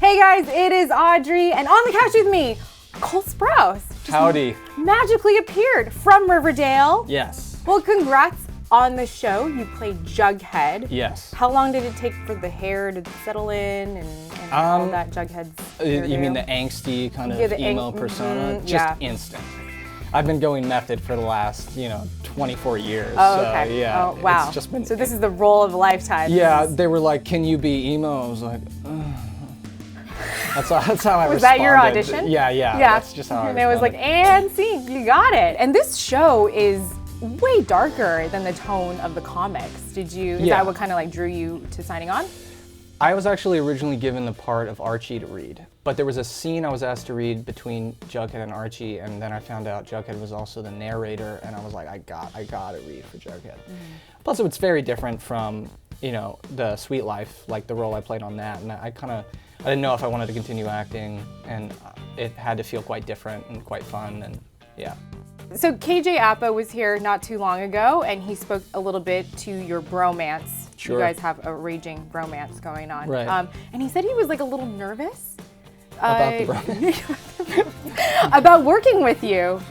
Hey guys, it is Audrey, and on the couch with me, Cole Sprouse. Howdy. Magically appeared from Riverdale. Yes. Well, congrats on the show. You played Jughead. Yes. How long did it take for the hair to settle in and all that Jughead's hairdo? You mean the angsty kind of emo persona? Just instant. I've been going method for the last, 24 years. Oh, okay. So, yeah. Oh, wow. It's just been, so this is the role of a lifetime. Yeah, they were like, can you be emo? I was like, That's how I responded. Was that your audition? Yeah. That's just how I responded. And it was like, and scene, you got it. And this show is way darker than the tone of the comics. Is that what kind of drew you to signing on? I was actually originally given the part of Archie to read, but there was a scene I was asked to read between Jughead and Archie, and then I found out Jughead was also the narrator, and I was like, I gotta read for Jughead. Plus, it's very different from, the Sweet Life, like the role I played on that, and I didn't know if I wanted to continue acting, and it had to feel quite different and quite fun, and yeah. So KJ Appa was here not too long ago, and he spoke a little bit to your bromance. Sure. You guys have a raging bromance going on. Right. And he said he was a little nervous. About the bromance? About working with you.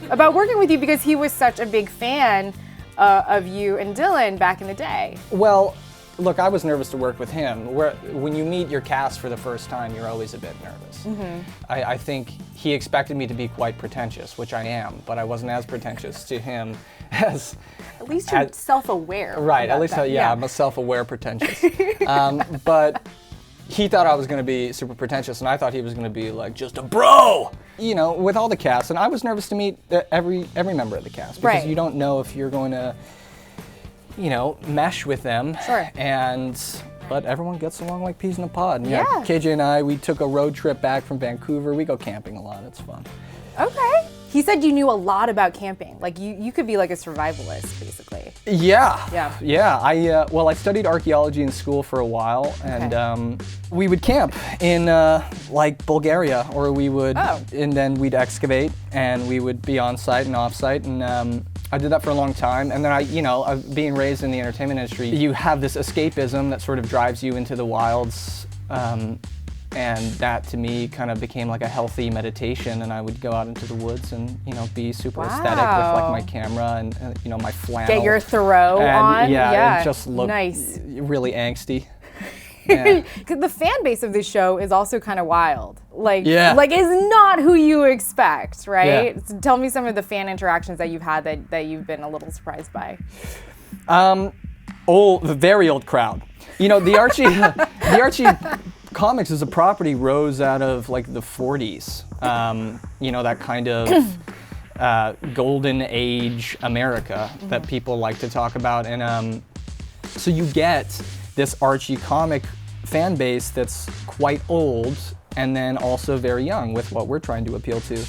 Because he was such a big fan of you and Dylan back in the day. Well, look, I was nervous to work with him. When you meet your cast for the first time, you're always a bit nervous. I think he expected me to be quite pretentious, which I am, but I wasn't as pretentious to him as... At least you're self-aware. Right, at least, I'm a self-aware pretentious. But he thought I was going to be super pretentious, and I thought he was going to be just a bro! With all the cast, and I was nervous to meet every member of the cast, because you don't know if you're going to mesh with them. Sure. But everyone gets along like peas in a pod. And yeah. KJ and I, we took a road trip back from Vancouver. We go camping a lot. It's fun. Okay. He said you knew a lot about camping. You could be a survivalist, basically. Yeah. I studied archaeology in school for a while, and we would camp in Bulgaria, or we would, and then we'd excavate, and we would be on site and off site, and I did that for a long time, and then being raised in the entertainment industry, you have this escapism that sort of drives you into the wilds, and that to me kind of became like a healthy meditation, and I would go out into the woods and be super aesthetic with my camera and my flannel. Get your Thoreau on. Yeah, and just look really angsty. Because the fan base of this show is also kind of wild. Is not who you expect, right? Yeah. So tell me some of the fan interactions that you've had that you've been a little surprised by. The very old crowd. The Archie comics as a property rose out of the 40s. That kind of golden age America that people like to talk about, and so you get this Archie comic fan base that's quite old and then also very young with what we're trying to appeal to.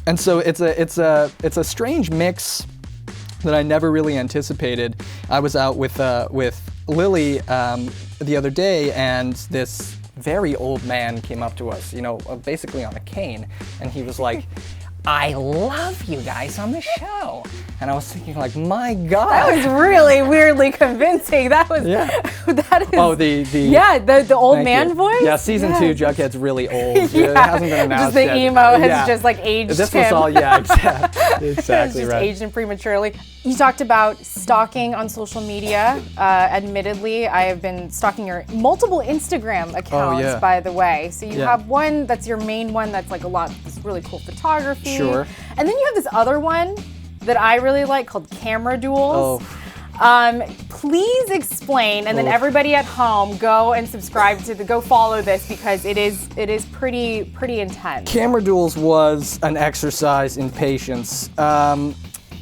And so it's a strange mix that I never really anticipated. I was out with Lily the other day, and this very old man came up to us, basically on a cane, and he was like, I love you guys on the show. And I was thinking my God. That was really weirdly convincing. That was, that is. Oh, the old man voice? Yeah, season 2, Jughead's really old. It hasn't been announced just the yet. emo has just aged this him. was all, exactly it's just right. aged him prematurely. You talked about stalking on social media. Admittedly, I have been stalking your multiple Instagram accounts, by the way. So you have one that's your main one that's a lot of this really cool photography. Sure. And then you have this other one that I really like called Camera Duels. Please explain, and then everybody at home go and subscribe go follow this, because it is pretty intense. Camera Duels was an exercise in patience.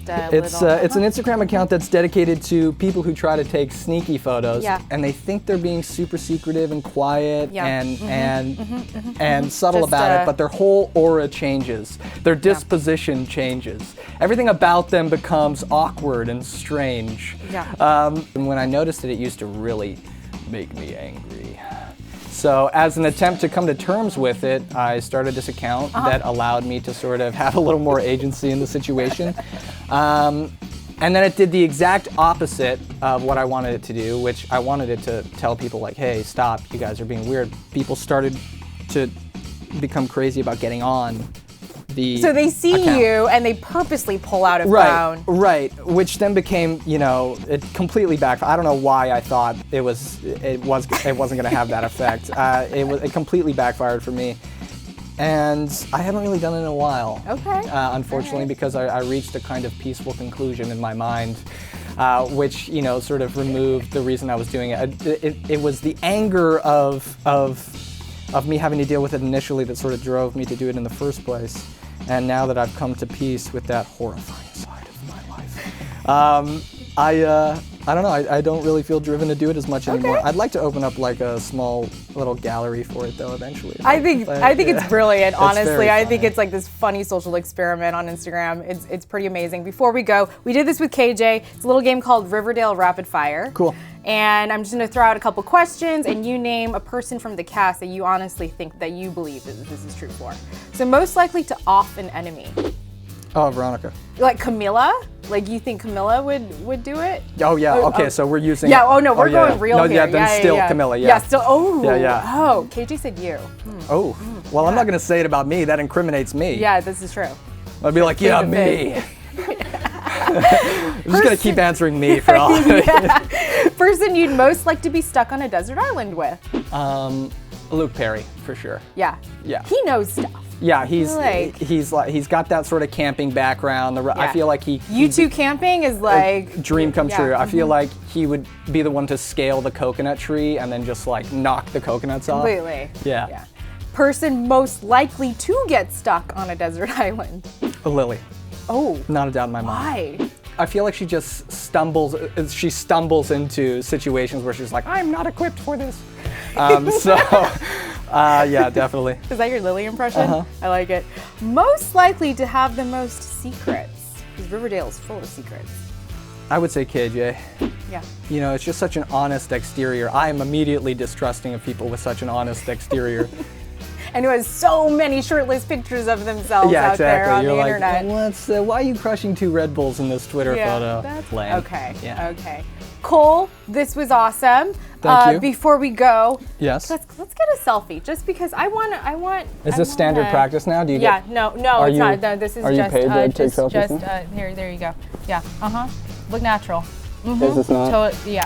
It's an Instagram account that's dedicated to people who try to take sneaky photos, and they think they're being super secretive and quiet and subtle about it, but their whole aura changes. Their disposition changes. Everything about them becomes awkward and strange. And when I noticed it used to really make me angry. So as an attempt to come to terms with it, I started this account that allowed me to sort of have a little more agency in the situation. And then it did the exact opposite of what I wanted it to do, which I wanted it to tell people hey, stop, you guys are being weird. People started to become crazy about getting on the So they see account. you and they purposely pull out a Right, phone. right. Which then became, it completely backfired. I don't know why I thought it wasn't going to have that effect. It completely backfired for me, and I haven't really done it in a while. Okay. Unfortunately, because I reached a kind of peaceful conclusion in my mind, which sort of removed the reason I was doing it. It was the anger of me having to deal with it initially that sort of drove me to do it in the first place. And now that I've come to peace with that horrifying side of my life, I don't know. I don't really feel driven to do it as much anymore. I'd like to open up like a small little gallery for it though eventually. I think it's brilliant. Honestly, very I think funny. it's like this funny social experiment on Instagram. It's pretty amazing. Before we go, we did this with KJ. It's a little game called Riverdale Rapid Fire. Cool. And I'm just gonna throw out a couple questions, and you name a person from the cast that you honestly think that you believe that this is true for. So most likely to off an enemy. Oh, Veronica. Like Camilla? Like you think Camilla would do it? Oh yeah. Okay, so we're using. Yeah. Oh no, we're going real no, here. Yeah, then still Camilla. Yeah. Yeah. Still. Oh. Yeah. Oh, KJ said you. Oh. Well, I'm not gonna say it about me. That incriminates me. Yeah, this is true. I'd be like, yeah, the me. I'm just gonna keep answering me for all. Person you'd most like to be stuck on a desert island with. Luke Perry for sure. Yeah. Yeah. He knows stuff. Yeah, he's Like- he's got that sort of camping background. I feel like You two camping is like dream come yeah. true. I feel like he would be the one to scale the coconut tree and then just like knock the coconuts off. Completely. Yeah. Person most likely to get stuck on a desert island. Lily. Oh. Not a doubt in my mind. Why? I feel like she just stumbles into situations where she's like, I'm not equipped for this. Yeah, definitely. Is that your Lily impression? I like it. Most likely to have the most secrets. Because Riverdale is full of secrets. I would say KJ. Yeah. It's just such an honest exterior. I am immediately distrusting of people with such an honest exterior. And who has so many shirtless pictures of themselves Yeah, out there on You're the like, internet. why are you crushing 2 Red Bulls in this Twitter photo? That's lame. okay. Yeah. Okay. Cole, this was awesome. Thank you. Before we go, Yes. let's get a selfie, just because I want. Is this standard practice now? Do you Yeah. get? No, Are it's you- not. No, this is are you just paid to take just selfies now? here. There you go. Yeah. Look natural. Is this not? Yeah.